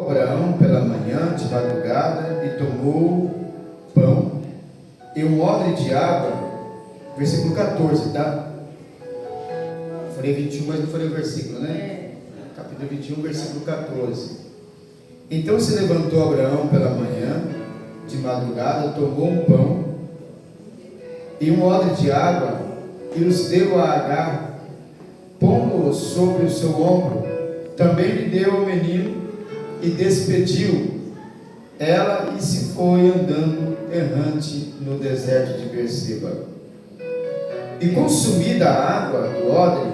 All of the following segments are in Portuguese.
Abraão pela manhã, de madrugada, e tomou pão e um odre de água, versículo 14, tá? Falei 21, mas não falei o versículo, né? Capítulo 21, versículo 14. Então se levantou Abraão pela manhã, de madrugada, tomou um pão e um odre de água, e os deu a Agar, pondo-o sobre o seu ombro. Também lhe deu ao menino, e despediu ela, e se foi andando errante no deserto de Berseba. E consumida a água do odre,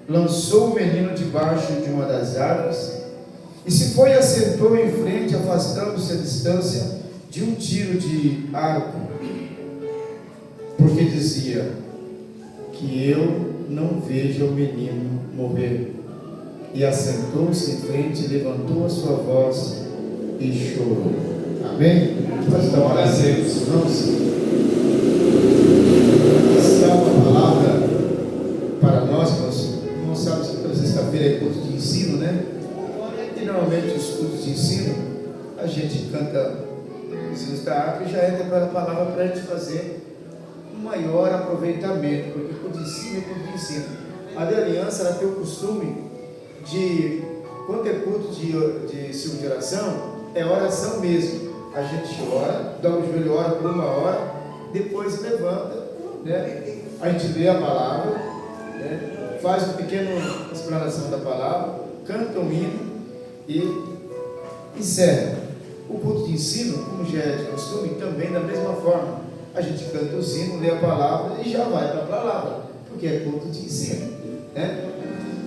lançou o menino debaixo de uma das árvores, e se foi e assentou em frente, afastando-se a distância de um tiro de arco, porque dizia: que eu não veja o menino morrer. E assentou-se em frente, levantou a sua voz e chorou. Amém? Vamos dar uma olhada nos irmãos. Essa é uma palavra para nós, não sabe se toda sexta-feira é culto de ensino, né? E normalmente os cultos de ensino, a gente canta os hinos da harpa e já entra para a palavra para a gente fazer um maior aproveitamento, porque culto de ensino é culto de ensino. A de aliança, ela tem o costume de, quando é culto de círculo de oração, é oração mesmo. A gente ora, dá o joelho, ora por uma hora, depois levanta, né? A gente lê a palavra, né? Faz uma pequena explanação da palavra, canta um hino e encerra. O culto de ensino, como já é de costume, também da mesma forma. A gente canta os hinos, lê a palavra e já vai para a palavra, porque é culto de ensino, né?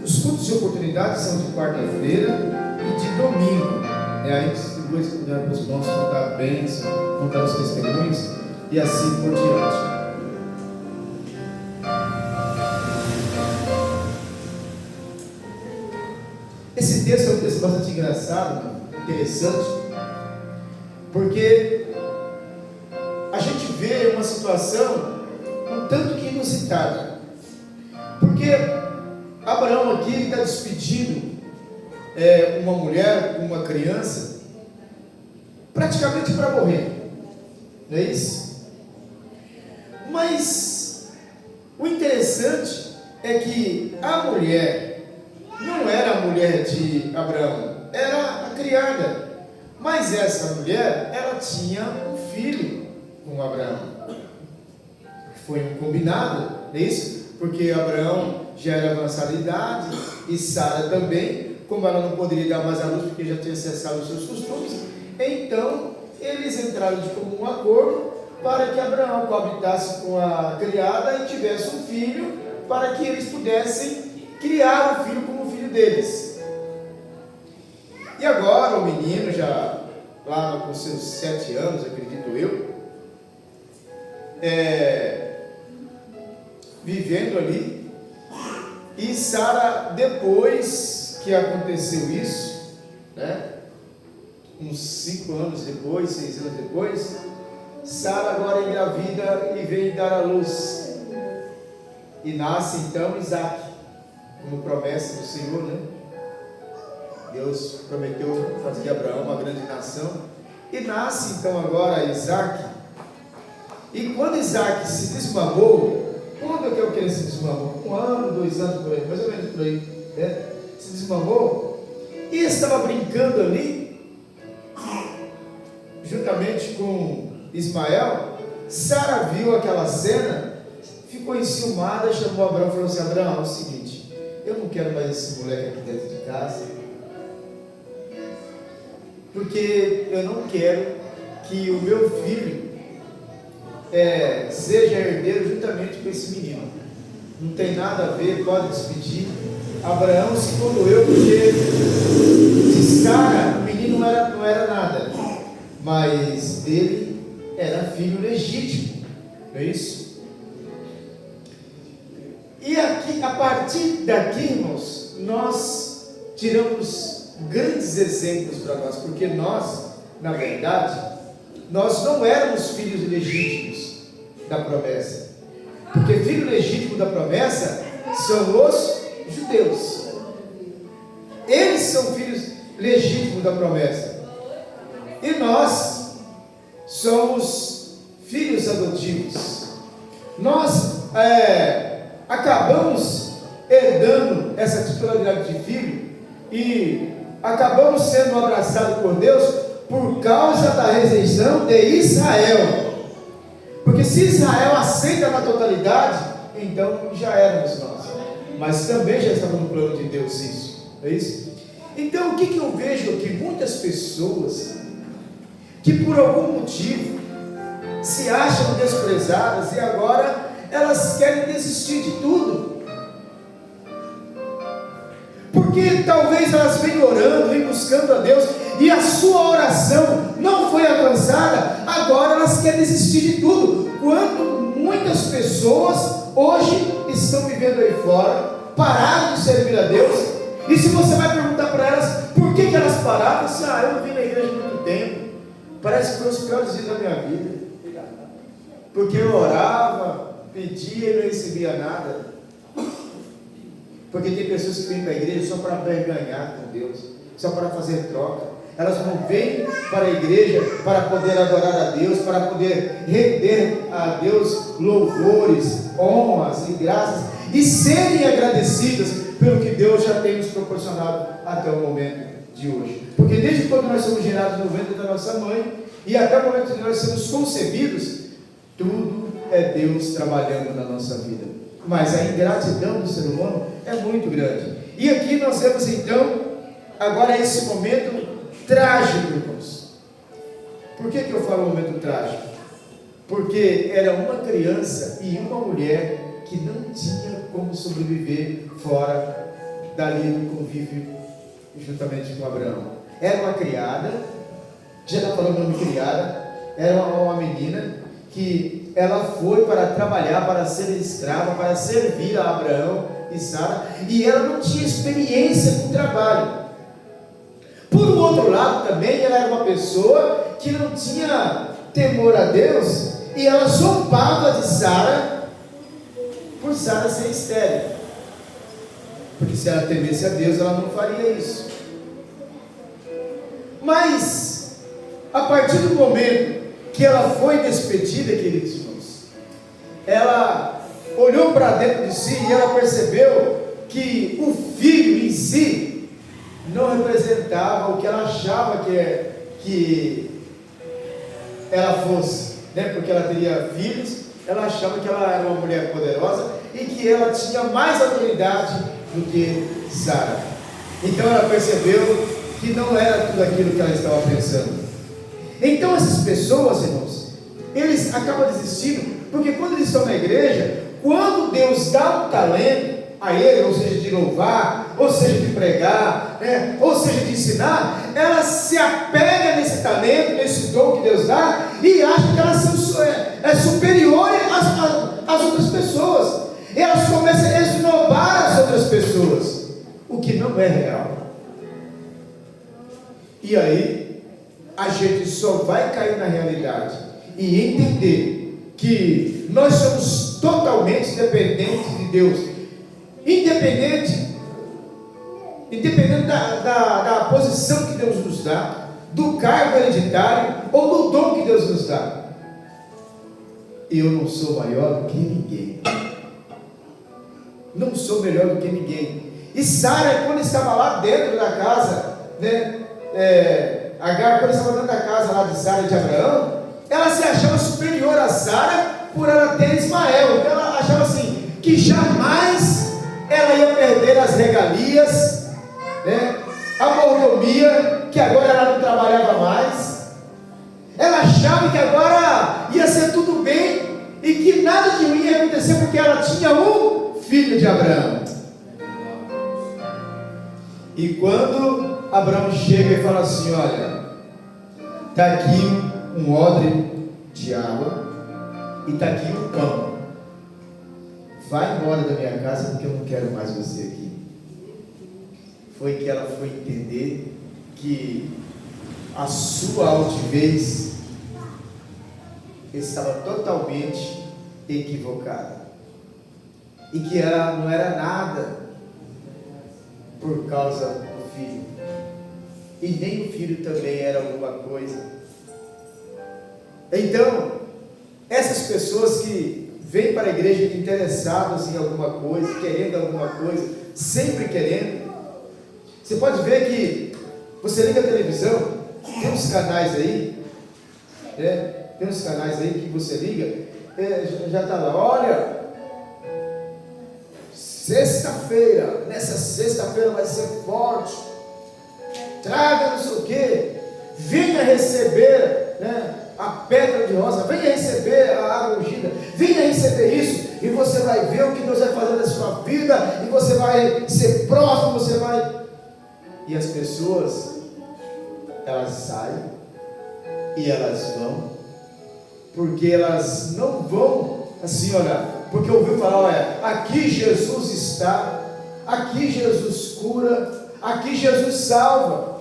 Os cultos de oportunidade são de quarta-feira e de domingo, né? Aí distribui para os irmãos contar bênçãos, contar os testemunhos e assim por diante. Esse texto é um texto bastante engraçado, interessante, porque a gente vê uma situação um tanto que inusitada, porque Abraão aqui está despedindo uma mulher, uma criança, praticamente para morrer, não é isso? Mas o interessante é que a mulher não era a mulher de Abraão, era a criada, mas essa mulher, ela tinha um filho com Abraão, foi um combinado, não é isso? Porque Abraão já era avançada de idade, e Sara também, como ela não poderia dar mais à luz, porque já tinha cessado os seus costumes, então eles entraram de comum acordo para que Abraão coabitasse com a criada e tivesse um filho, para que eles pudessem criar o filho como filho deles. E agora o menino, já lá com seus 7 anos, acredito eu, vivendo ali, e Sara, depois que aconteceu isso, né, uns 5 anos depois, 6 anos depois, Sara agora engravida e vem dar à luz, e nasce então Isaac, como promessa do Senhor, né? Deus prometeu fazer de Abraão uma grande nação, e nasce então agora Isaac. E quando Isaac se desmamou, quando é que ele se desmamou? 1 ano, 2 anos por aí, mais ou menos por aí, né? Se desmamou e estava brincando ali, juntamente com Ismael. Sara viu aquela cena, ficou enciumada, chamou Abraão e falou assim: Abraão, é o seguinte, eu não quero mais esse moleque aqui dentro de casa, porque eu não quero que o meu filho seja herdeiro juntamente com esse menino. Não tem nada a ver, pode despedir. Abraão se condoeu, porque de Sara o menino não era nada, mas ele era filho legítimo, não é isso? E aqui, a partir daqui, irmãos, nós tiramos grandes exemplos para nós, porque nós, na verdade, nós não éramos filhos legítimos da promessa, porque filho legítimo da promessa são os judeus. Eles são filhos legítimos legítimo da promessa. E nós somos filhos adotivos. Nós acabamos herdando essa titularidade de filho e acabamos sendo abraçados por Deus por causa da rejeição de Israel. Porque se Israel aceita na totalidade, então já éramos nós. Mas também já estava no plano de Deus isso. É isso? Então o que eu vejo aqui? Muitas pessoas que por algum motivo se acham desprezadas e agora elas querem desistir de tudo. Porque talvez elas vêm orando, vêm buscando a Deus, e a sua oração não foi alcançada, agora elas querem desistir de tudo. Quando muitas pessoas hoje estão vivendo aí fora, pararam de servir a Deus, e se você vai perguntar para elas por que elas pararam, assim, eu não vim na igreja há muito tempo, parece que foram os piores dias da minha vida, porque eu orava, pedia e não recebia nada. Porque tem pessoas que vêm para a igreja só para ganhar com Deus, só para fazer troca. Elas não vêm para a igreja para poder adorar a Deus, para poder render a Deus louvores, honras e graças, e serem agradecidas pelo que Deus já tem nos proporcionado até o momento de hoje. Porque desde quando nós somos gerados no ventre da nossa mãe, e até o momento que nós somos concebidos, tudo é Deus trabalhando na nossa vida. Mas a ingratidão do ser humano é muito grande. E aqui nós vemos então, agora esse momento trágico, irmãos. Por que eu falo momento trágico? Porque era uma criança e uma mulher que não tinha como sobreviver fora dali do convívio juntamente com Abraão. Era uma criada, já está falando o nome criada, era uma menina que ela foi para trabalhar, para ser escrava, para servir a Abraão e Sara, e ela não tinha experiência com trabalho. Por um outro lado também, ela era uma pessoa que não tinha temor a Deus, e ela zombava de Sara, por Sara ser estéril, porque se ela temesse a Deus, ela não faria isso. Mas, a partir do momento que ela foi despedida, queridos irmãos, ela olhou para dentro de si e ela percebeu que o filho em si não representava o que ela achava que ela fosse, né? Porque ela teria filhos, ela achava que ela era uma mulher poderosa e que ela tinha mais autoridade do que Sara. Então ela percebeu que não era tudo aquilo que ela estava pensando. Então essas pessoas, irmãos, eles acabam desistindo, porque quando eles estão na igreja, quando Deus dá um talento a ele, ou seja, de louvar, ou seja, de pregar, né, ou seja, de ensinar, elas se apegam nesse talento, nesse dom que Deus dá, e acham que elas são superiores às outras pessoas. E elas começam a esnobar as outras pessoas, o que não é real. E aí a gente só vai cair na realidade e entender que nós somos totalmente dependentes de Deus, independente da posição que Deus nos dá, do cargo hereditário ou do dom que Deus nos dá. Eu não sou maior do que ninguém, não sou melhor do que ninguém. E Sara, quando estava lá dentro da casa, né, Agar, quando estava dentro da casa lá de Sara e de Abraão, ela se achava superior a Sara por ela ter Ismael. Então ela achava assim, que jamais ela ia perder as regalias, né, a mordomia, que agora ela não trabalhava mais. Ela achava que agora ia ser tudo bem e que nada de ruim ia acontecer, porque ela tinha um filho de Abraão. E quando Abraão chega e fala assim: olha, está aqui um odre de água e está aqui um pão, vai embora da minha casa porque eu não quero mais você aqui. Foi que ela foi entender que a sua altivez estava totalmente equivocada e que ela não era nada por causa do filho, e nem o filho também era alguma coisa. Então, essas pessoas que vêm para a igreja interessadas em alguma coisa, querendo alguma coisa, sempre querendo, você pode ver que você liga a televisão, tem uns canais aí, tem uns canais aí que você liga, já está lá, olha, sexta-feira, nessa sexta-feira vai ser forte, traga não sei o que, venha receber, a pedra de rosa, venha receber a água ungida, venha receber isso, e você vai ver o que Deus vai fazer na sua vida, e você vai ser próximo, você vai... E as pessoas, elas saem, e elas vão, porque elas não vão, assim, olha, porque ouviu falar, olha, aqui Jesus está, aqui Jesus cura, aqui Jesus salva,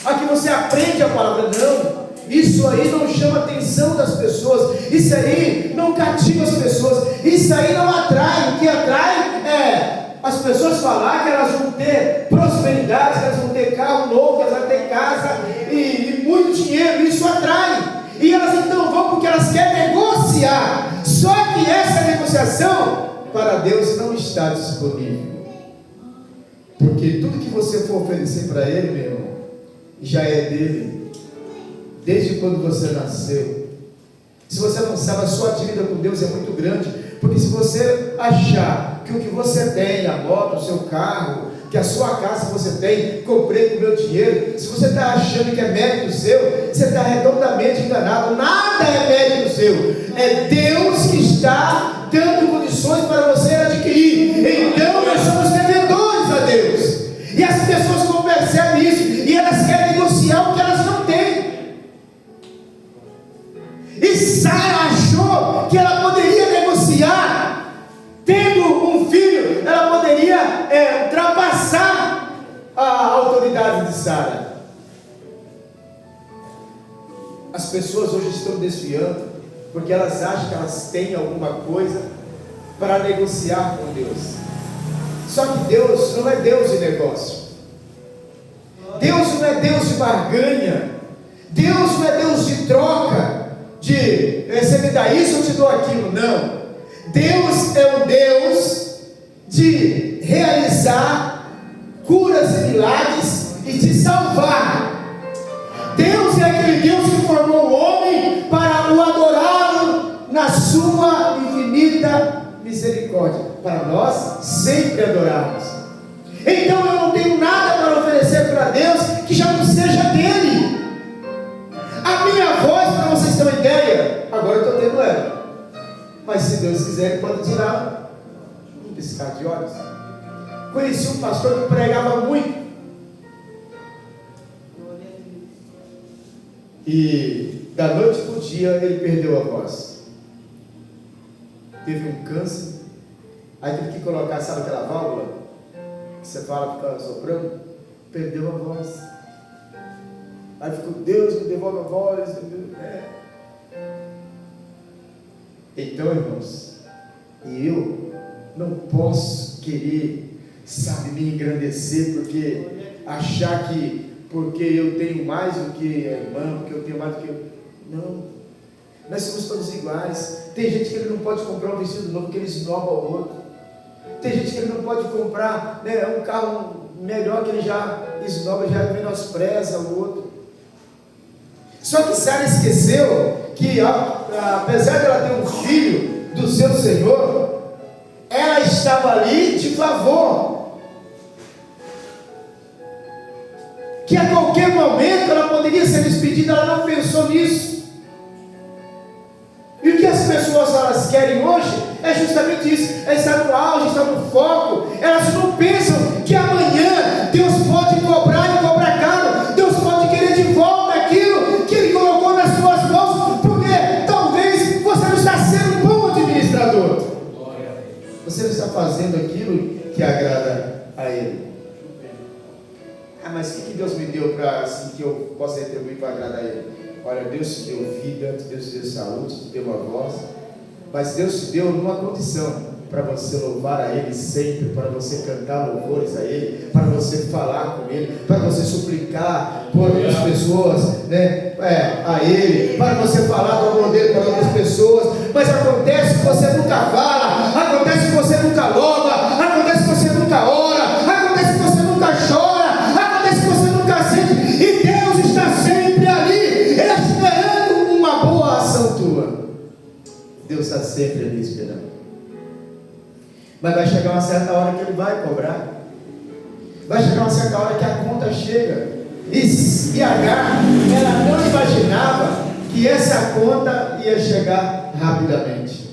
aqui você aprende a palavra. Não, isso aí não chama a atenção das pessoas, isso aí não cativa as pessoas, isso aí não atrai. O que atrai é as pessoas falar que elas vão ter prosperidade, que elas vão ter carro novo, que elas vão ter casa e muito dinheiro. Isso atrai, e elas então vão porque elas querem negociar. Só que essa negociação para Deus não está disponível, porque tudo que você for oferecer para Ele, meu irmão, já é dele, desde quando você nasceu. Se você não sabe, a sua dívida com Deus é muito grande, porque se você achar que o que você tem, a moto, o seu carro, que a sua casa você tem, comprei com o meu dinheiro, se você está achando que é mérito seu, você está redondamente enganado. Nada é mérito seu, é Deus que está dando condições para você adquirir. Então nós somos devedores a Deus, e as pessoas não percebem isso, e elas querem negociar o que elas não têm. E Sara achou que ela poderia negociar, tendo um filho, ela poderia ultrapassar a autoridade de Sara. As pessoas hoje estão desviando, porque elas acham que elas têm alguma coisa para negociar com Deus. Só que Deus não é Deus de negócio, Deus não é Deus de barganha, Deus não é Deus de troca, de você me dá isso, eu te dou aquilo. Não, Deus é um Deus de realizar curas e milagres e de salvar. Deus é aquele Deus que formou o homem para o adorá-lo na sua infinita misericórdia, para nós sempre adorarmos. Então eu não tenho nada para oferecer para Deus que já não seja dele. A minha voz, para vocês terem uma ideia, agora eu estou tendo ela, mas se Deus quiser Ele pode tirar um piscar de olhos. Conheci um pastor que pregava muito, e da noite para o dia ele perdeu a voz, teve um câncer, aí teve que colocar, sabe aquela válvula que você fala, fica soprando, perdeu a voz. Aí ficou, Deus me devolve a voz. Então, irmãos, eu não posso querer, sabe, me engrandecer, porque achar que porque eu tenho mais do que a irmã, porque eu tenho mais do que eu... Não, nós somos todos iguais. Tem gente que ele não pode comprar um vestido novo porque ele esnoba o outro. Tem gente que ele não pode comprar um carro melhor que ele já esnoba, já menospreza o outro. Só que Sara esqueceu que, apesar de ela ter um filho do seu Senhor, ela estava ali de favor, que a qualquer momento ela poderia ser despedida. Ela não pensou nisso. E o que as pessoas elas querem hoje é justamente isso, é estar no auge, estar no foco. Elas não pensam que amanhã Deus pode cobrar e cobrar caro. Deus pode querer de volta aquilo que Ele colocou nas suas mãos, porque talvez você não está sendo um bom administrador, você não está fazendo aquilo que agrada a Ele. Mas o que Deus me deu para assim, que eu possa retribuir para agradar a Ele? Olha, Deus te deu vida, Deus te deu saúde, te deu uma voz, mas Deus te deu numa condição, para você louvar a Ele sempre, para você cantar louvores a Ele, para você falar com Ele, para você suplicar por outras pessoas, né? A Ele, para você falar do amor dele para outras pessoas. Mas acontece que você nunca fala, acontece que você nunca louva, acontece que você nunca ora, acontece que você nunca chora, acontece que você nunca sente, e Deus está sempre ali, esperando uma boa ação tua. Deus está sempre ali esperando. Mas vai chegar uma certa hora que Ele vai cobrar. Vai chegar uma certa hora que a conta chega. E Agar, ela não imaginava que essa conta ia chegar rapidamente.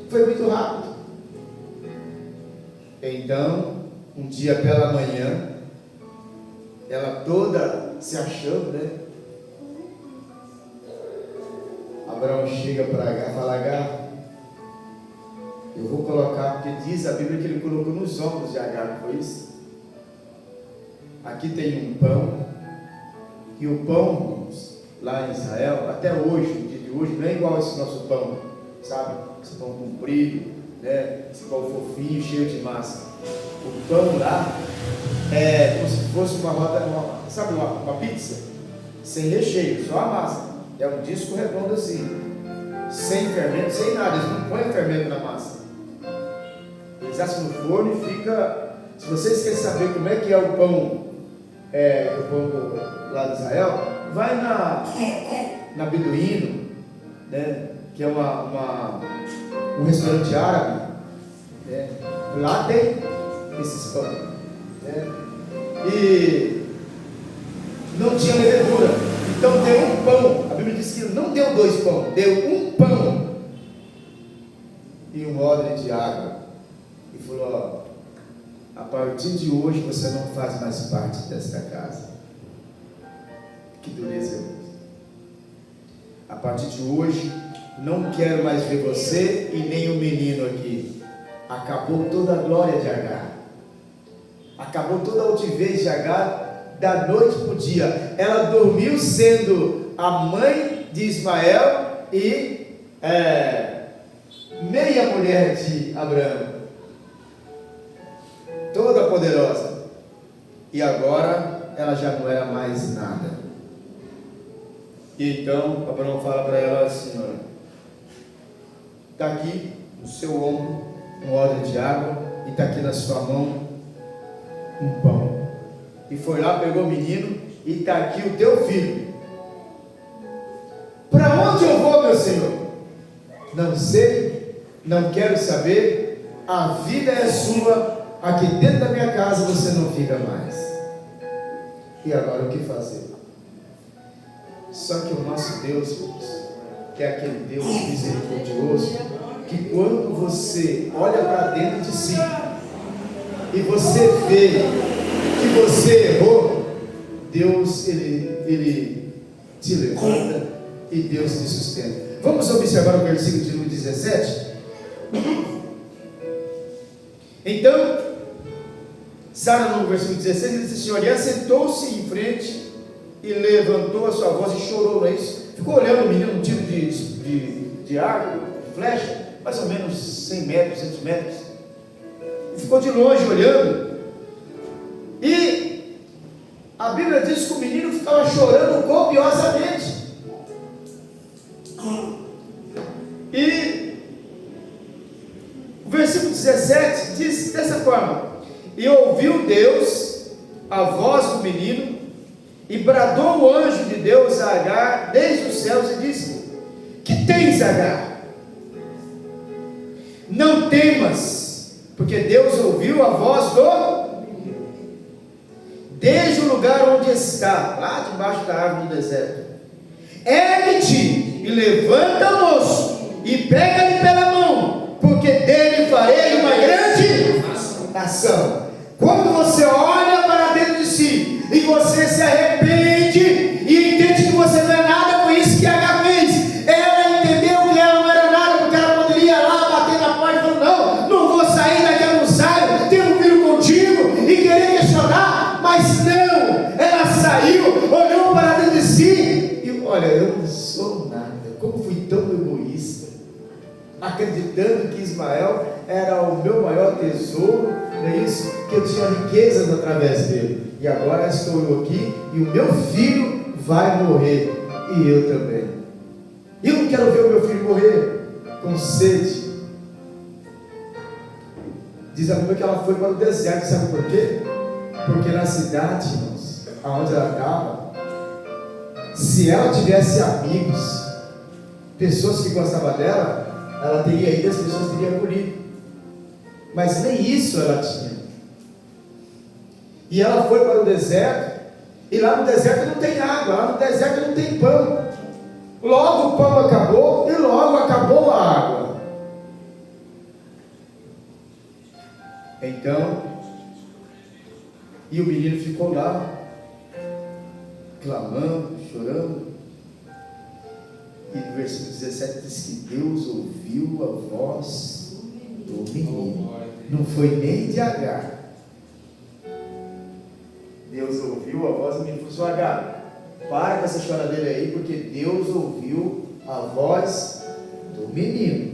Foi muito rápido. Então, um dia pela manhã, ela toda se achando, né? Abraão chega para Agar e fala: Agar, eu vou colocar, porque diz a Bíblia que ele colocou nos ombros de Agar, não foi isso? Aqui tem um pão, e o pão, lá em Israel, até hoje, no dia de hoje, não é igual esse nosso pão, sabe? Esse pão comprido, né? Esse pão fofinho, cheio de massa. O pão lá é como se fosse sabe, uma pizza? Sem recheio, só a massa. É um disco redondo assim, sem fermento, sem nada. Eles não põem fermento na massa. Eles assam no forno e fica. Se vocês querem saber como é que é o pão lá de Israel, vai na Beduíno, né, que é um restaurante árabe, né, lá tem esses pão, né, e não tinha levedura, então deu um pão. A Bíblia diz que não deu 2 pão, deu um pão e um odre de água, e falou: ó, a partir de hoje você não faz mais parte desta casa. Que dureza. A partir de hoje não quero mais ver você e nem o menino aqui. Acabou toda a glória de Agar, acabou toda a altivez de Agar, da noite para o dia. Ela dormiu sendo a mãe de Ismael e meia mulher de Abraão, toda poderosa, e agora ela já não era mais nada. E então Abraão fala para ela assim: olha, está aqui no seu ombro um odre de água, e está aqui na sua mão um pão. E foi lá, pegou o menino, e está aqui o teu filho. Para onde eu vou, meu Senhor? Não sei, não quero saber. A vida é sua. Aqui dentro da minha casa você não fica mais. E agora o que fazer? Só que o nosso Deus, que é aquele Deus misericordioso, que quando você olha para dentro de si e você vê que você errou, Deus ele te levanta e Deus te sustenta. Vamos observar o versículo de número 17. Então Sara, no versículo 16, ele disse: Senhor, e assentou-se em frente e levantou a sua voz e chorou, não é isso? Ficou olhando o menino, um tipo de arco, de flecha, mais ou menos 100 metros, 100 metros, e ficou de longe olhando, e a Bíblia diz que o menino ficava chorando copiosamente, e o versículo 17 diz dessa forma: e ouviu Deus a voz do menino, e bradou o anjo de Deus a Agar desde os céus e disse: que tens, Agar? Não temas, porque Deus ouviu a voz desde o lugar onde está, lá debaixo da árvore do deserto. Ergue-te e levanta o moço e pega-lhe pela mão, porque dele farei uma grande nação. Quando você olha para dentro de si e você se arrepende e entende que você não é nada, foi isso que Agar fez. Ela entendeu que ela não era nada, porque ela poderia ir lá bater na porta e falar: não vou sair daqui, eu não saio, tenho um filho contigo, e querer questionar, mas não, ela saiu, olhou para dentro de si e olha, eu não sou nada, como fui tão egoísta. acreditando que Ismael era o meu maior tesouro, não é isso? Que eu tinha riquezas através dele. E agora estou eu aqui e o meu filho vai morrer, e eu também. E eu não quero ver o meu filho morrer com sede. Diz a Bíblia que ela foi para o deserto, sabe por quê? Porque na cidade, irmãos, aonde ela estava, se ela tivesse amigos, pessoas que gostavam dela, ela teria ido, as pessoas teriam acolhido. Mas nem isso ela tinha. E ela foi para o deserto, e lá no deserto não tem água, lá no deserto não tem pão. Logo o pão acabou, e logo acabou a água. Então, e o menino ficou lá, clamando, chorando. E no versículo 17 diz que Deus ouviu a voz do menino. Não foi nem de Agar. Deus ouviu a voz do menino. Falou assim: Agar, para com essa choradeira aí, porque Deus ouviu a voz do menino.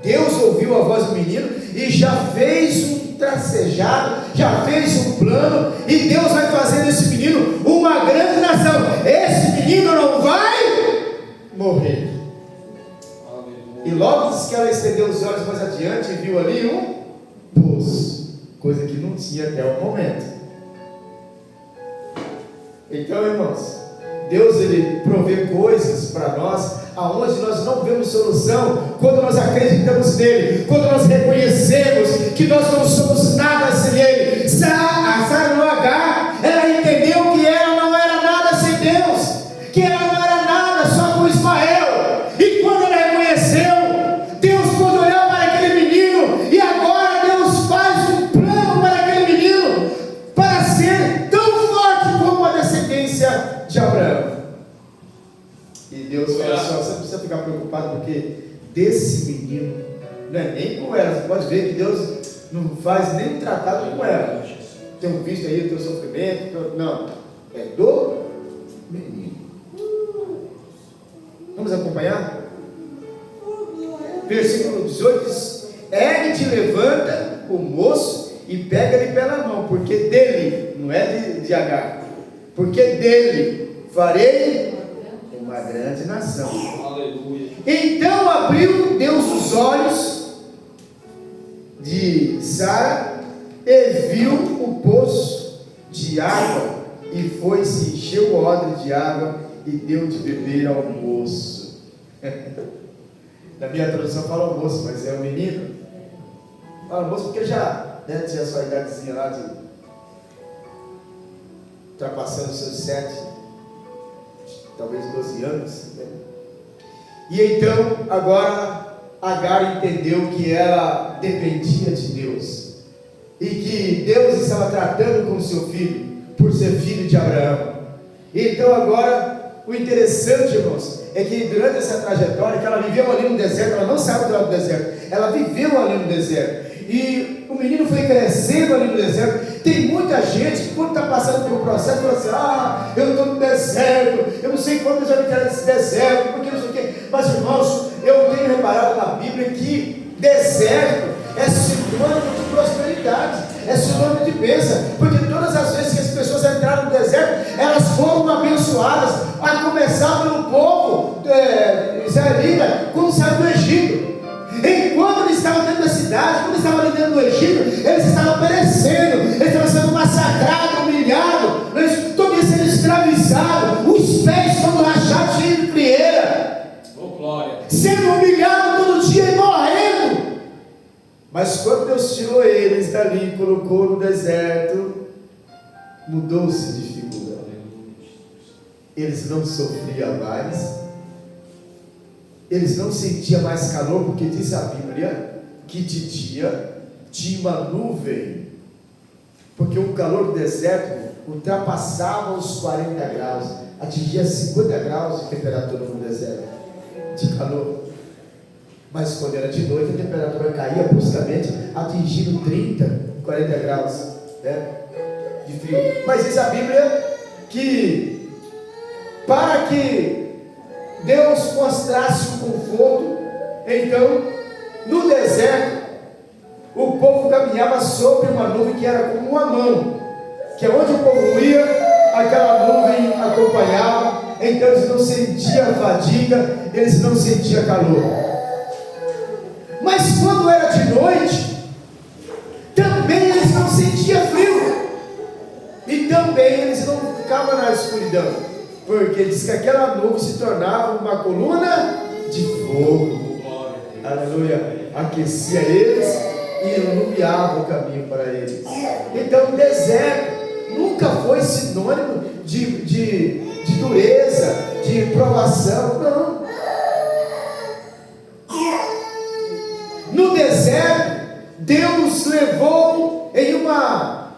Deus ouviu a voz do menino e já fez um tracejado, já fez um plano, e Deus vai fazer desse menino uma grande nação. Esse menino não vai morrer. E logo diz que ela estendeu os olhos mais adiante e viu ali um poço, coisa que não tinha até o momento. Então, irmãos, Deus ele provê coisas para nós aonde nós não vemos solução, quando nós acreditamos nele, quando nós reconhecemos que nós não somos nada sem ele. A Sara no Agar, ela entendeu que ela não era nada sem Deus, que ela não era nada só com Ismael, e quando ela reconheceu, Deus pôde olhar para aquele menino, e agora Deus faz um plano para aquele menino, para ser tão forte como a descendência de Abraão. E Deus fala assim: você não precisa ficar preocupado, porque desse menino, não é nem com ela. Você pode ver que Deus não faz nem um tratado com ela. Tem visto aí o teu sofrimento, não, é do menino. Vamos acompanhar? Versículo 18 diz: ergue-te, levanta o moço e pega-lhe pela mão, porque dele, não é de Agar, porque dele farei uma grande nação. Aleluia. Então abriu Deus os olhos de Sara e viu o poço de água, e foi-se, encheu o odre de água e deu de beber ao moço. Na minha tradução fala o moço, mas é o menino. Fala o moço porque já tinha a sua idadezinha lá de ultrapassando os seus 7, talvez 12 anos, né? E então, agora, Agar entendeu que ela dependia de Deus, e que Deus estava tratando com seu filho, por ser filho de Abraão. Então agora, o interessante, irmãos, é que durante essa trajetória, que ela viveu ali no deserto, ela não saiu do deserto, ela viveu ali no deserto, e o menino foi crescendo ali no deserto. Tem muita gente que quando está passando por um processo, fala assim: eu estou no deserto, eu não sei quando eu já me quero nesse deserto, porque não sei o quê. Mas, irmãos, eu tenho reparado na Bíblia que deserto é sinônimo de prosperidade, é sinônimo de bênção, porque todas as vezes que as pessoas entraram no deserto, elas foram abençoadas, a começar pelo povo israelita, quando saiu do Egito. Enquanto eles estavam dentro da cidade, quando eles estavam ali dentro do Egito, eles estavam perecendo, eles estavam sendo massacrados, humilhados, eles estavam sendo escravizados, os pés todos rachados, cheios de frieira, sendo humilhados todo dia e morrendo. Mas quando Deus tirou eles dali e colocou no deserto, mudou-se de figura. Eles não sofriam mais, eles não sentiam mais calor, porque diz a Bíblia que de dia tinha uma nuvem, porque o calor do deserto ultrapassava os 40 graus, atingia 50 graus de temperatura no deserto, de calor. Mas quando era de noite, a temperatura caía bruscamente, atingindo 30, 40 graus, né, de frio. Mas diz a Bíblia que para que Deus mostrasse um conforto. Então, no deserto, o povo caminhava sobre uma nuvem que era como uma mão, que onde o povo ia, aquela nuvem acompanhava. Então eles não sentiam fadiga, eles não sentiam calor. Mas quando era de noite, também eles não sentiam frio, e também eles não ficavam na escuridão, porque diz que aquela nuvem se tornava uma coluna de fogo. Aleluia, aquecia eles e iluminava o caminho para eles. Então o deserto nunca foi sinônimo de dureza, de provação, não. No deserto, Deus levou em uma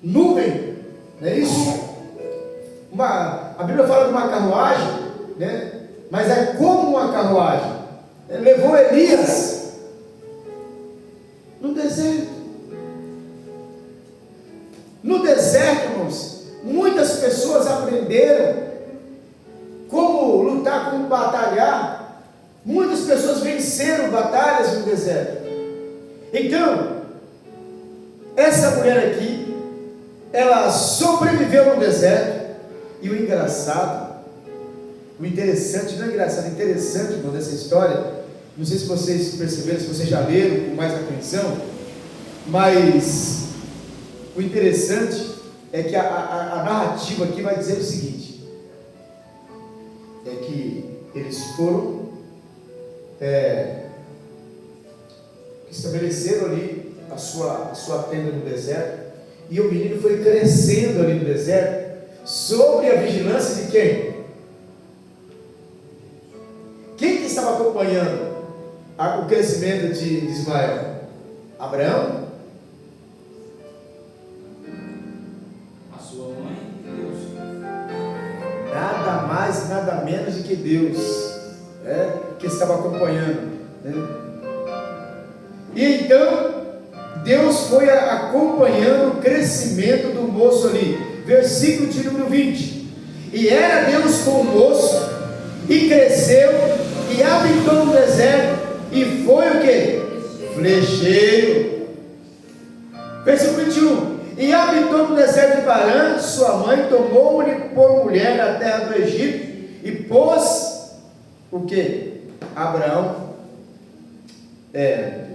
nuvem, não é isso? A Bíblia fala de uma carruagem, né? Mas é como uma carruagem. Levou Elias no deserto. No deserto, irmãos, muitas pessoas aprenderam como lutar, como batalhar. Muitas pessoas venceram batalhas no deserto. Então, essa mulher aqui, ela sobreviveu no deserto. E o engraçado, o interessante, não é engraçado, é interessante, irmão, dessa história. Não sei se vocês perceberam, se vocês já leram com mais atenção, mas o interessante é que a narrativa aqui vai dizer o seguinte: é que eles foram estabeleceram ali a sua tenda no deserto, e o menino foi crescendo ali no deserto, sob a vigilância de quem? Quem que estava acompanhando o crescimento de Ismael? Abraão? A sua mãe e Deus. Nada mais, nada menos do que Deus, que estava acompanhando, né? E então Deus foi acompanhando o crescimento do moço ali. Versículo de número 20: e era Deus com o moço, e cresceu, e habitou no deserto, e foi o que? Flecheiro. Versículo 21: e habitou no deserto de Parã. Sua mãe tomou-lhe por mulher na terra do Egito, e pôs o que? Abraão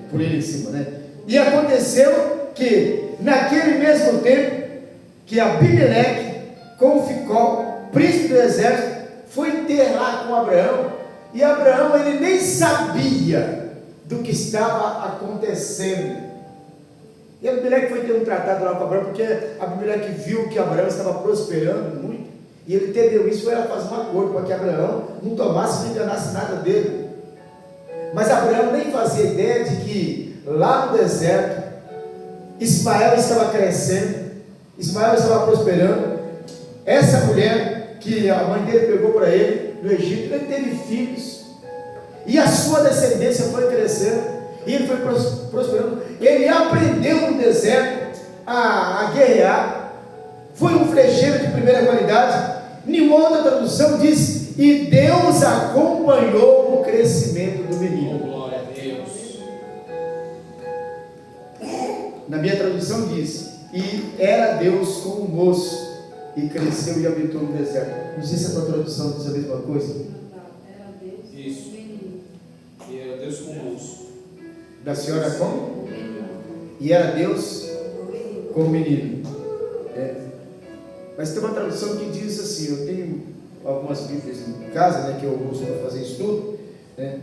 por ele em cima, né? E aconteceu que naquele mesmo tempo que Abimeleque com Ficol, príncipe do exército, foi ter lá com Abraão. E Abraão, ele nem sabia do que estava acontecendo. E Abimeleque foi ter um tratado lá com Abraão, porque Abimeleque viu que Abraão estava prosperando muito, e ele entendeu isso, foi ela fazer um acordo para que Abraão não tomasse, não enganasse nada dele. Mas Abraão nem fazia ideia de que lá no deserto Ismael estava crescendo, Ismael estava prosperando. Essa mulher que a mãe dele pegou para ele no Egito, ele teve filhos, e a sua descendência foi crescendo, e ele foi prosperando. Ele aprendeu no deserto a guerrear, foi um flecheiro de primeira qualidade. Nenhuma outra tradução diz: e Deus acompanhou o crescimento do menino. Glória a Deus. Na minha tradução diz: e era Deus com o moço, e cresceu e habitou no deserto. Não sei se a tua tradução diz a mesma coisa. Era Deus. Isso. E era Deus com o moço. Da senhora como? E era Deus com o menino. Mas tem uma tradução que diz assim, eu tenho algumas bíblias em casa, né, que eu uso para fazer estudo, né,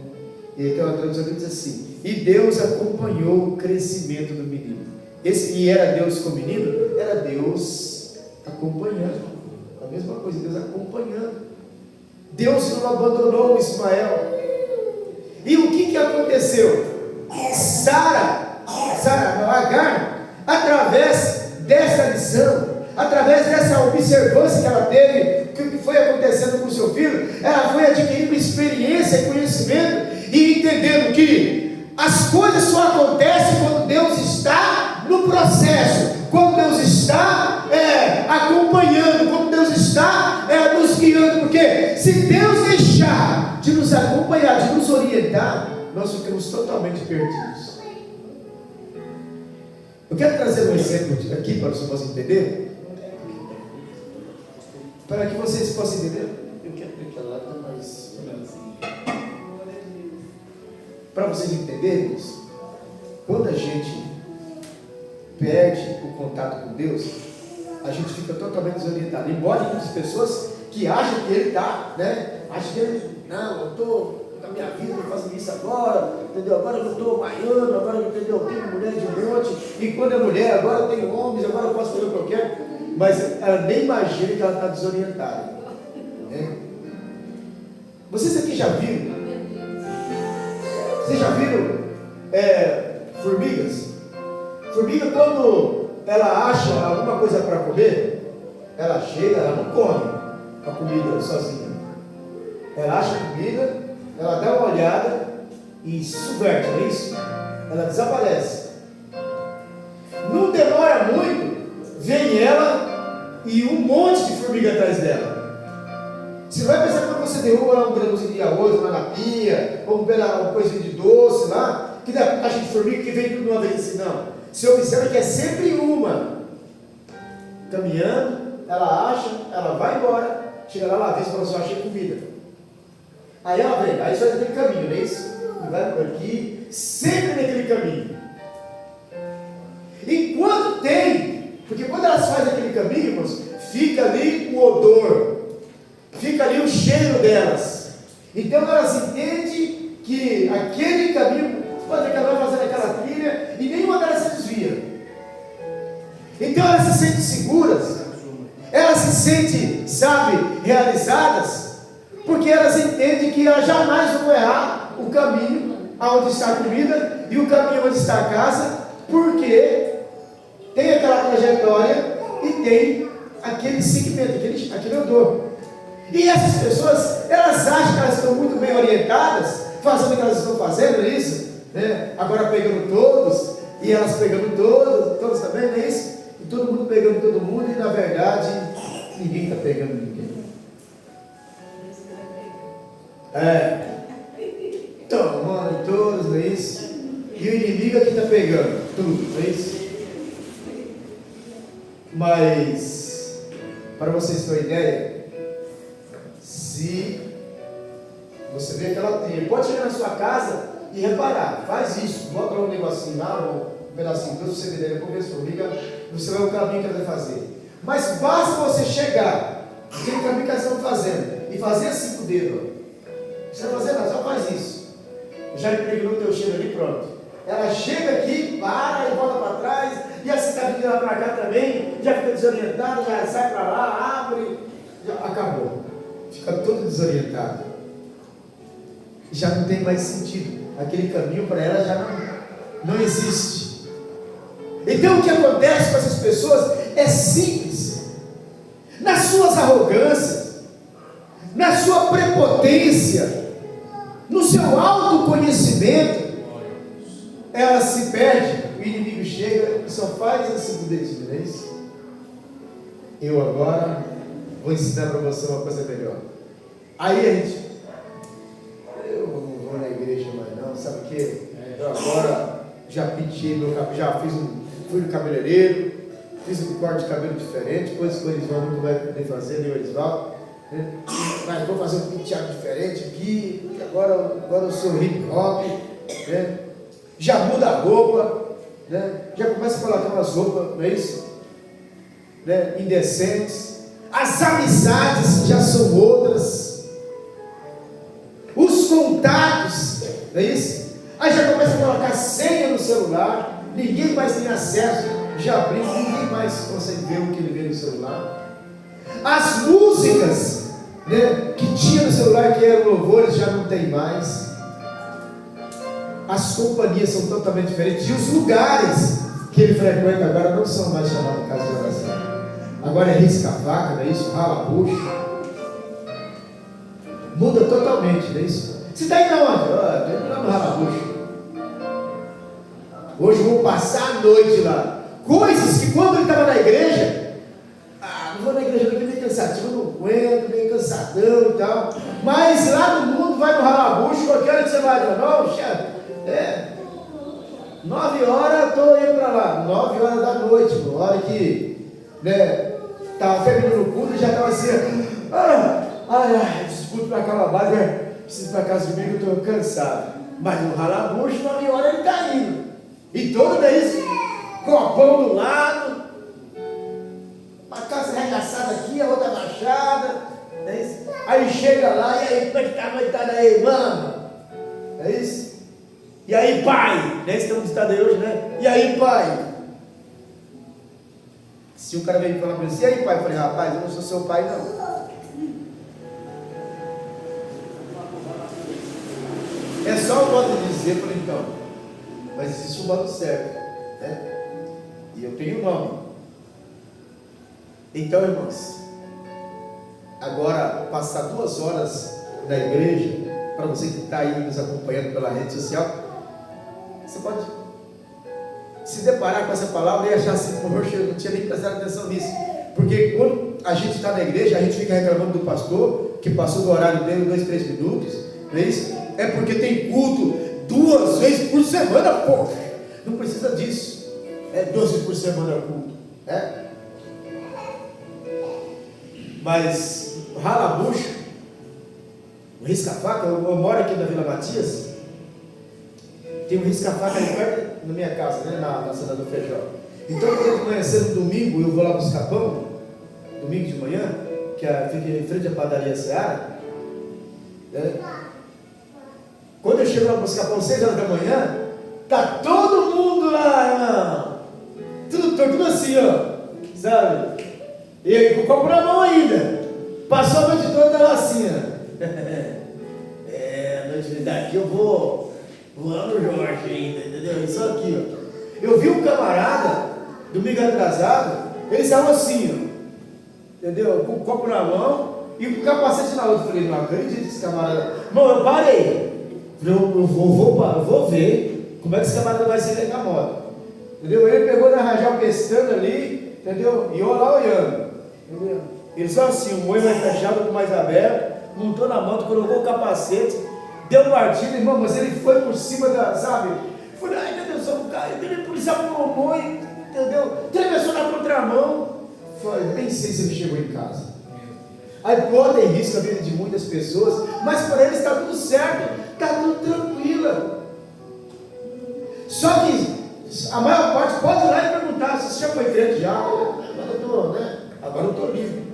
e tem uma tradução que diz assim: e Deus acompanhou o crescimento do menino. E era Deus com o menino? Era Deus acompanhando. A mesma coisa, Deus acompanhando. Deus não abandonou o Ismael. E o que aconteceu? Agar, através dessa lição, através dessa observância que ela teve, que foi acontecendo com o seu filho, ela foi adquirindo experiência e conhecimento, e entendendo que as coisas só acontecem quando Deus está no processo, quando Deus está acompanhando, quando Deus está Se Deus deixar de nos acompanhar, de nos orientar, nós ficamos totalmente perdidos. Eu quero trazer um exemplo aqui para os irmãos entenderem, para que vocês possam entender. Eu quero ver aquela lá, mas para vocês entenderem, quando a gente perde o contato com Deus, a gente fica totalmente desorientado. Embora muitas pessoas que acham que ele está, né? Acham que ele, não, eu estou na minha vida fazendo isso agora, entendeu? Agora eu estou baiano, agora eu tenho mulher de um monte, e quando é mulher, agora eu tenho homens, agora eu posso fazer o que eu quero. Mas ela nem imagina que ela está desorientada. Né? Vocês aqui já viram? Vocês já viram formigas? Formiga, quando ela acha alguma coisa para comer, ela chega, ela não come a comida sozinha. Ela acha a comida, ela dá uma olhada e subverte, não é isso? Ela desaparece. Não demora muito, vem ela e um monte de formiga atrás dela. Você vai pensar que quando você derruba um grãozinho de arroz lá na pia, ou uma coisinha de doce lá, que dá caixa de formiga que vem tudo de uma vez assim, não. Você observa que é sempre uma caminhando, ela acha, ela vai embora, chega lá, ela vê se você acha comida. Aí ela vem, aí faz aquele caminho, não é isso? E vai por aqui, sempre naquele caminho. Enquanto tem, porque quando elas fazem aquele caminho, irmãos, fica ali o odor, fica ali o cheiro delas. Então elas entendem que aquele caminho, pode ver que ela vai fazendo aquela trilha e nenhuma delas se desvia. Então elas se sentem seguras, elas se sentem, sabe, realizadas, porque elas entendem que elas jamais vão errar o caminho aonde está a comida e o caminho onde está a casa, porque tem aquela trajetória e tem aquele segmento, aquele odor. E essas pessoas, elas acham que elas estão muito bem orientadas, fazendo o que elas estão fazendo, não é isso? Né? Agora pegando todos, e elas pegando todos também, não é isso? E todo mundo pegando todo mundo, e na verdade, ninguém está pegando ninguém. Tomando todos, não é isso? E o inimigo aqui está pegando tudo, não é isso? Mas, para vocês terem uma ideia, se você vê aquela trilha, pode chegar na sua casa e reparar, faz isso, bota um negocinho lá, um pedacinho de você ver, vamos ver se formiga, você vai ver o caminho que ela vai fazer. Mas basta você chegar, aquele caminho que elas estão fazendo, e fazer assim com o dedo, você não vai fazer nada, só faz isso. Já impregnou o teu cheiro ali, pronto. Ela chega aqui, para e volta para trás, e assim está vindo lá para cá também, já fica desorientada, já sai para lá, abre, já acabou. Fica todo desorientado. Já não tem mais sentido. Aquele caminho para ela já não existe. Então o que acontece com essas pessoas é simples. Nas suas arrogâncias, na sua prepotência, no seu autoconhecimento, ela se perde, o inimigo chega e só faz assim com o dedinho, não é isso? Eu agora vou ensinar para você uma coisa melhor. Aí a gente, eu não vou na igreja mais não, sabe o quê? Eu agora já pintei meu cabelo, já fui no cabeleireiro, fiz um corte de cabelo diferente, coisas que o Elisvaldo não vai poder fazer, nem o Elisvaldo, né? Mas vou fazer um penteado diferente aqui, porque agora eu sou hip hop, né? Já muda a roupa, né? Já começa a colocar umas roupas, não é isso? Né? Indecentes. As amizades já são outras. Os contatos, não é isso? Aí já começa a colocar senha no celular, ninguém mais tem acesso, já abriu, ninguém mais consegue ver o que ele vê no celular. As músicas, né, que tinha no celular, que eram louvores, já não tem mais. As companhias são totalmente diferentes. E os lugares que ele frequenta agora não são mais chamados casa de oração. Agora é risca-faca, não é isso? Rala-bucho. Muda totalmente, não é isso? Você está indo aonde? Estou indo lá no rala-bucho. Hoje vou passar a noite lá. Coisas que quando ele estava na igreja, não vou na igreja porque é meio cansativo, não aguento, meio cansadão e tal. 9 horas da noite, a hora que, né, estava terminando o culto e já estava assim, preciso para acabar, preciso para casa comigo, eu estou cansado. Mas no ralabucho, 9 horas ele está indo. E todo vez, copão do lado, uma calça arregaçada aqui, a outra baixada. É isso? Aí chega lá, e aí, como é que tá a noitada aí, mano? É isso? E aí, pai? Né? Estamos no estado aí hoje, né? E aí, pai? Se o cara veio falar para ele, e aí, pai? Eu falei, rapaz, eu não sou seu pai, não. É só o modo de dizer, eu falei, então, mas existe um modo certo, né? E eu tenho um nome. Então, irmãos, agora passar 2 horas na igreja, para você que está aí nos acompanhando pela rede social, você pode se deparar com essa palavra e achar assim, poxa, eu não tinha nem prestado atenção nisso. Porque quando a gente está na igreja, a gente fica reclamando do pastor, que passou do horário dele 2, 3 minutos, não é isso? É porque tem culto 2 vezes por semana, poxa, não precisa disso. É 2 vezes por semana culto, né? Mas ralabucho, o risca-faca, eu moro aqui na Vila Matias, tem um risca-faca ali perto da minha casa, né, na Santa do Feijão. Então, quando de manhã cedo, domingo, eu vou lá buscar pão, domingo de manhã, que fica em frente à padaria Seara, né? Quando eu chego lá buscar pão 6 horas da manhã, tá todo mundo lá, irmão, tudo assim, ó, sabe? E aí, com o copo na mão ainda. Passou a noite toda lá assim, ó. A noite daqui eu vou lá no Jorge ainda, entendeu? Isso aqui, ó. Eu vi um camarada, domingo atrasado, eles estavam assim, ó, entendeu? Com o copo na mão e com o capacete na outra. Eu falei, não acredito esse camarada. Irmão, eu parei. Eu vou ver como é que esse camarada vai se ligar a moto. Entendeu? Ele pegou na rajal pestando ali, entendeu? E eu lá olhando. Entendeu? Ele só assim, o olho mais fechado, com mais aberto, montou na moto, colocou o capacete, deu partida, irmão, mas ele foi por cima da, sabe? Falei, ai meu Deus, o cara, ele policial colocou, entendeu? Atravessou na contramão. Falei, nem sei se ele chegou em casa. Aí bota em risco a vida de muitas pessoas, mas para eles está tudo certo, está tudo tranquilo. Só que a maior parte pode ir lá e perguntar se você já foi crente já. Agora eu estou, né? Agora eu estou livre.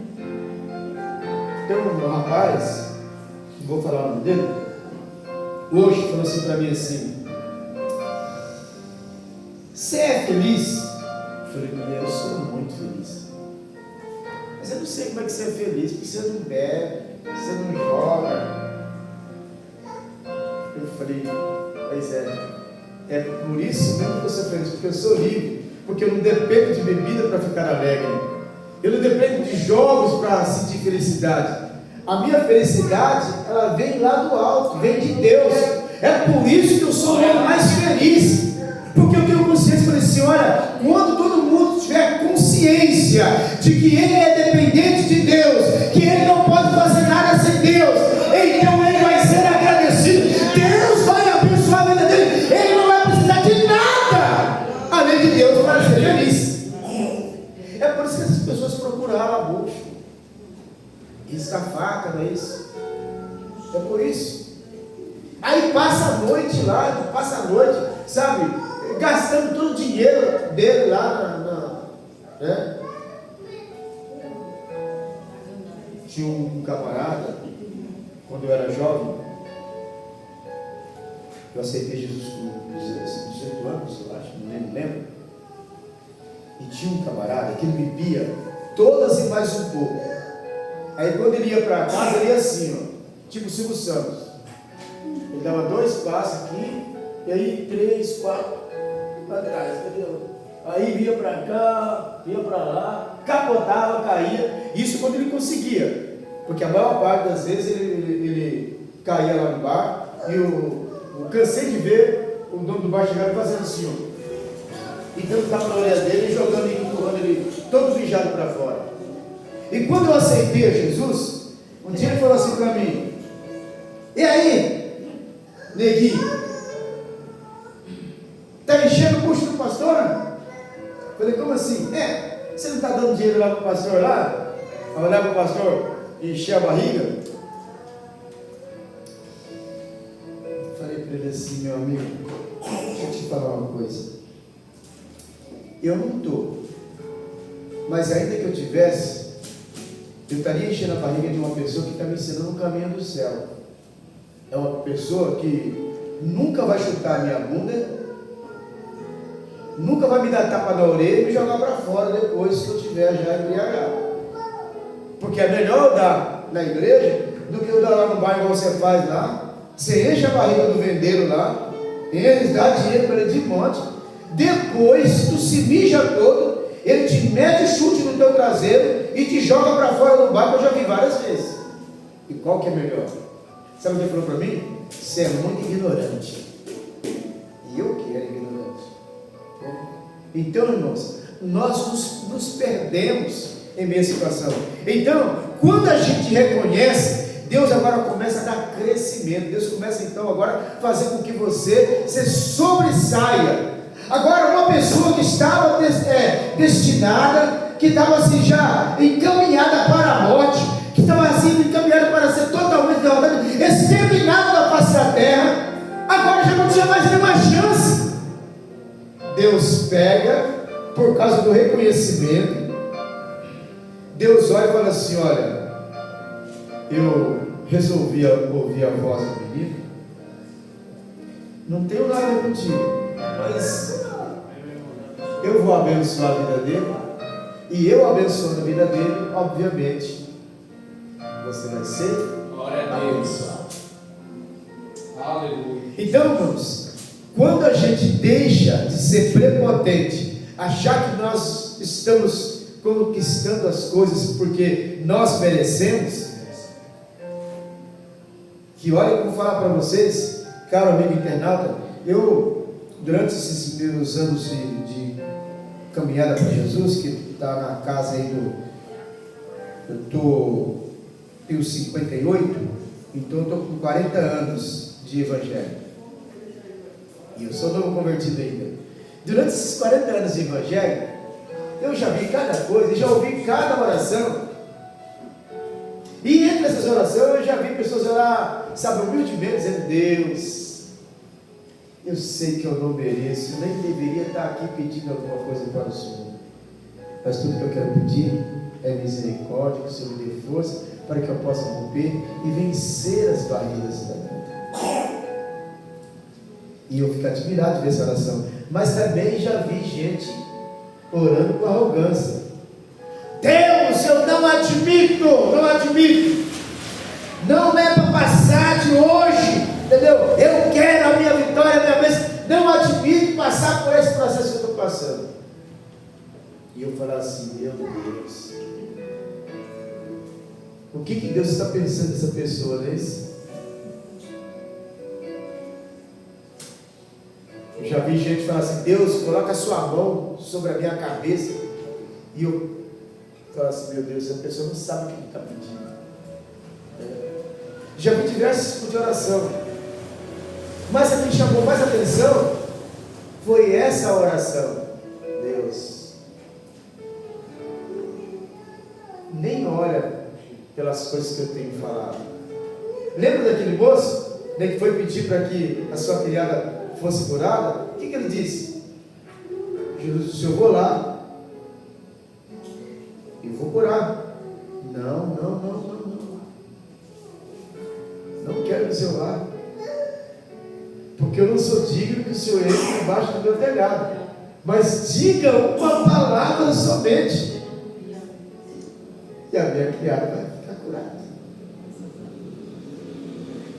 Tem um rapaz, não vou falar o nome dele, hoje falou assim para mim assim: você é feliz? Eu falei para ele, eu sou muito feliz. Mas eu não sei como é que você é feliz, porque você não bebe, você não joga. Eu falei, pois é por isso mesmo que eu sou feliz, porque eu sou livre, porque eu não dependo de bebida para ficar alegre. Eu não dependo de jogos para sentir felicidade. A minha felicidade, ela vem lá do alto, vem de Deus. É por isso que eu sou o homem mais feliz. Porque eu tenho consciência, falei assim, olha, quando todo mundo tiver consciência de que ele é dependente de Deus, que ele não pode fazer nada sem Deus, então ele vai ser agradecido. Deus vai abençoar a vida dele. Ele não vai precisar de nada além de Deus para ser feliz. É por isso que essas pessoas procuram ralabucho, risca-faca, não é isso? É por isso. Aí passa a noite lá, sabe, gastando todo o dinheiro dele lá né? Tinha um camarada, quando eu era jovem, eu aceitei Jesus com 18 anos, eu acho, não lembro. E tinha um camarada que ele bebia todas e mais um pouco. Aí quando ele ia para casa, ele ia assim, ó, tipo o Silvio Santos. Ele dava 2 passos aqui, e aí 3, 4 para trás, entendeu? Aí vinha para cá, ia para lá, capotava, caía. Isso quando ele conseguia, porque a maior parte das vezes ele caía lá no bar, e eu cansei de ver o dono do bar chegar e fazendo assim, ó, e dando tapa na orelha dele, e jogando e empurrando ele todo mijado para fora. E quando eu aceitei a Jesus, um dia ele falou assim para mim: e aí, neguinho, está enchendo o bucho do pastor? assim? Você não está dando dinheiro lá para o pastor lá? Para olhar para o pastor e encher a barriga? Falei para ele assim, meu amigo, deixa eu te falar uma coisa. Eu não estou, mas ainda que eu tivesse, eu estaria enchendo a barriga de uma pessoa que está me ensinando o caminho do céu. É uma pessoa que nunca vai chutar a minha bunda, nunca vai me dar tapa na orelha e me jogar para fora depois que eu estiver já embriagado. Porque é melhor eu dar na igreja do que eu dar lá no bairro igual você faz lá. Você enche a barriga do vendeiro lá, eles dão dinheiro para ele de monte, depois tu se mija todo, ele te mete chute no teu traseiro e te joga para fora do bairro, que eu já vi várias vezes. E qual que é melhor? Sabe o que ele falou para mim? Você é muito ignorante. E eu que era ignorante. Então, irmãos, nós nos perdemos em meio à situação. Então, quando a gente reconhece, Deus agora começa a dar crescimento. Deus começa então agora a fazer com que você se sobressaia. Agora, uma pessoa que estava destinada, que estava assim já encaminhada para a morte, que estava assim encaminhada para ser totalmente derrotada, exterminada da face da terra, agora já não tinha mais nenhuma chance. Deus pega, por causa do reconhecimento, Deus olha e fala assim: olha, eu resolvi ouvir a voz do menino, não tenho nada contigo, mas eu vou abençoar a vida dele, e eu abençoando a vida dele, obviamente você vai ser abençoado. Aleluia. Então, irmãos, quando a gente deixa de ser prepotente, achar que nós estamos conquistando as coisas porque nós merecemos, que olha, como falar para vocês, caro amigo internauta, eu, durante esses meus anos de caminhada para Jesus, que está na casa aí tenho 58, então eu estou com 40 anos de evangelho, e eu sou novo convertido ainda. Durante esses 40 anos de evangelho, eu já vi cada coisa, já ouvi cada oração, e entre essas orações eu já vi pessoas orar, sabe, humildemente, dizendo: Deus, eu sei que eu não mereço, eu nem deveria estar aqui pedindo alguma coisa para o Senhor, mas tudo que eu quero pedir é misericórdia, que o Senhor me dê força para que eu possa romper e vencer as barreiras da vida. E eu fico admirado de ver essa oração, mas também já vi gente orando com arrogância: Deus, eu não admito, não é para passar de hoje, entendeu? Eu quero a minha vitória, a minha bênção, não admito passar por esse processo que eu estou passando. E eu falar assim: meu Deus, o que Deus está pensando nessa pessoa, não é isso? Eu já vi gente falar assim: Deus, coloca a sua mão sobre a minha cabeça, e eu falo assim: meu Deus, a pessoa não sabe o que está pedindo. Já vi diversos tipos de oração, mas a que me chamou mais atenção foi essa oração: Deus, nem olha pelas coisas que eu tenho falado. Lembra daquele moço, né, que foi pedir para que a sua criada fosse curada? O que ele disse? Jesus disse: eu vou lá, eu vou curar. Não quero que o Senhor vá, porque eu não sou digno que o Senhor entre embaixo do meu telhado, mas diga uma palavra somente, e a minha criada vai ficar curada.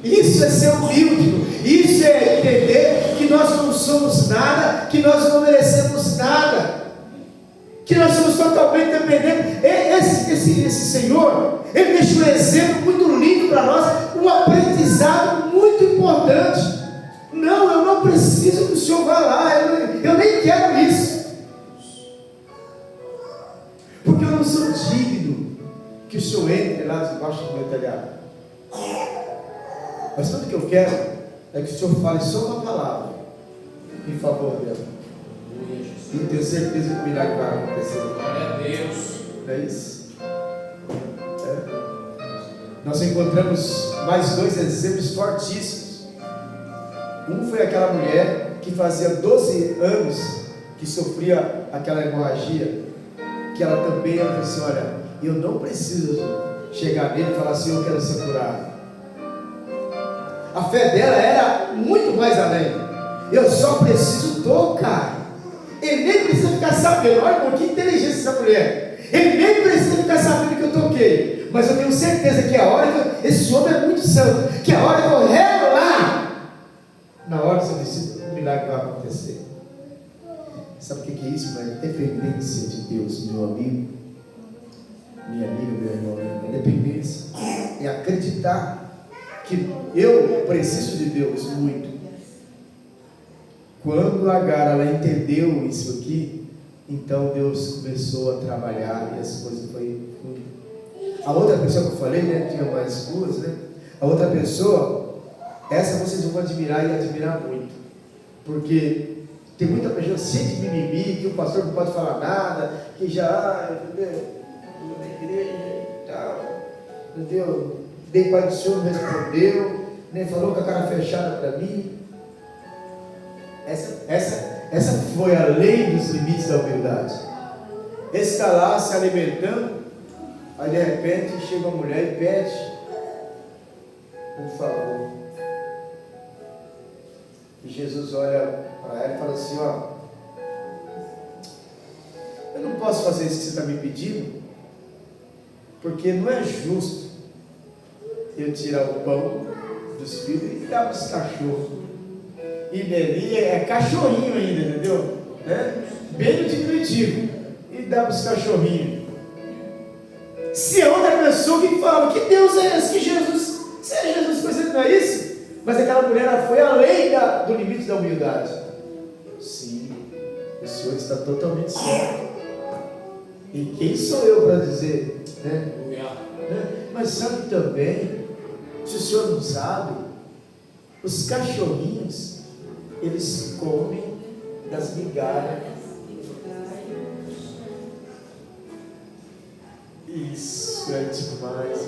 Isso é ser humilde, isso é entender que nós não somos nada, que nós não merecemos nada, que nós somos totalmente dependentes. Esse Senhor, Ele deixa um exemplo muito lindo para nós, um aprendizado muito importante. Não, eu não preciso que o Senhor vá lá, eu nem quero isso, porque eu não sou digno que o Senhor entre lá debaixo do meu telhado. Mas tudo que eu quero é que o Senhor fale só uma palavra em favor dela. E eu tenho certeza que o milagre vai acontecer. Glória a Deus. Não é isso? Nós encontramos mais dois exemplos fortíssimos. Um foi aquela mulher que fazia 12 anos que sofria aquela hemorragia, que ela também falou assim: olha, eu não preciso chegar nele e falar assim, eu quero ser curado. A fé dela era muito mais além. Eu só preciso tocar. Ele nem precisa ficar sabendo. Olha, irmão, que inteligência essa mulher. Ele nem precisa ficar sabendo que eu toquei. Mas eu tenho certeza que a hora que esse homem é muito santo, que a hora que eu rego lá, na hora que eu decido, o milagre vai acontecer. Sabe o que é isso? Mas dependência de Deus, meu amigo, minha amiga, meu irmão. É dependência. É acreditar que eu preciso de Deus muito. Quando a Agar ela entendeu isso aqui, então Deus começou a trabalhar e as coisas foi. A outra pessoa que eu falei, né? Tinha mais duas, né? A outra pessoa, essa vocês vão admirar e admirar muito, porque tem muita pessoa cheia de mimimi, que o pastor não pode falar nada, que já na igreja e tal, entendeu? Dei para o senhor, não respondeu, nem falou com a cara fechada para mim. Essa foi além dos limites da humildade. Esse está lá se alimentando, aí de repente chega uma mulher e pede um favor. E Jesus olha para ela e fala assim: ó, eu não posso fazer isso que você está me pedindo, porque não é justo eu tirar o pão dos filhos e dar para os cachorros. E Nelly é cachorrinho ainda, entendeu? Bem no diminutivo. E dá para os cachorrinhos. Se é outra pessoa que fala, que Deus é esse? Que Jesus, se é Jesus fazendo, não é isso? Mas aquela mulher ela foi além do limite da humildade. Sim, o Senhor está totalmente certo. E quem sou eu para dizer, né? Mas sabe também, se o Senhor não sabe, os cachorrinhos, eles comem das migalhas. Isso é demais.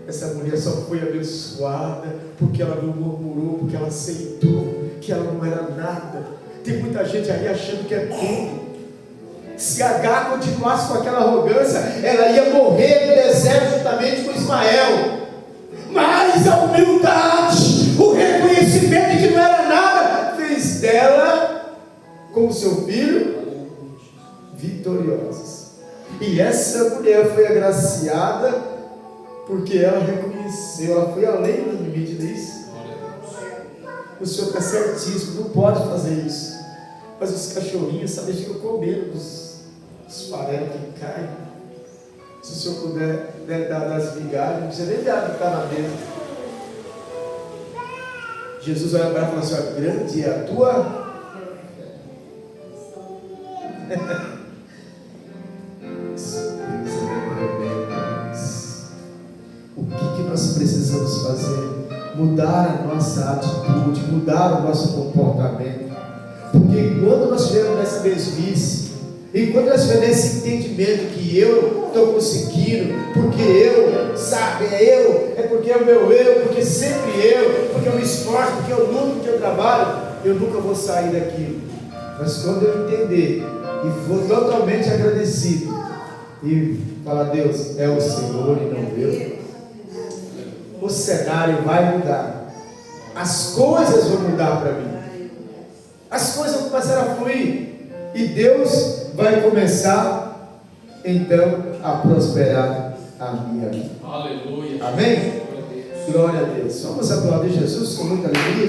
Essa mulher só foi abençoada porque ela não murmurou, porque ela aceitou que ela não era nada. Tem muita gente aí achando que é tudo. Se Agar continuasse com aquela arrogância, ela ia morrer no deserto juntamente com Ismael. Mas a humildade, o reconhecimento de que não era nada, fez dela, como seu filho, vitoriosos. E essa mulher foi agraciada porque ela reconheceu, ela foi além do limite disso. O Senhor está certíssimo, não pode fazer isso. Mas os cachorrinhos, sabe, ficam comendo os farelos que caem. Se o Senhor puder dar das migalhas, não precisa nem dar que está na mesa. Jesus olha para ela e fala assim: ó, grande é a tua. O que nós precisamos fazer? Mudar a nossa atitude, mudar o nosso comportamento. Porque enquanto nós estivermos nessa mesmice, enquanto nós estivermos nesse entendimento que eu estou conseguindo, porque eu, sabe, é porque é o meu eu, porque sempre eu, porque eu me esforço, porque eu luto, porque eu trabalho, eu nunca vou sair daquilo. Mas quando eu entender e for totalmente agradecido e falar: Deus, é o Senhor e não eu, o cenário vai mudar, as coisas vão mudar para mim, as coisas vão começar a fluir, e Deus vai começar então a prosperar a minha vida. Aleluia. Amém? Glória a Deus. Vamos aplaudir Jesus com muita alegria.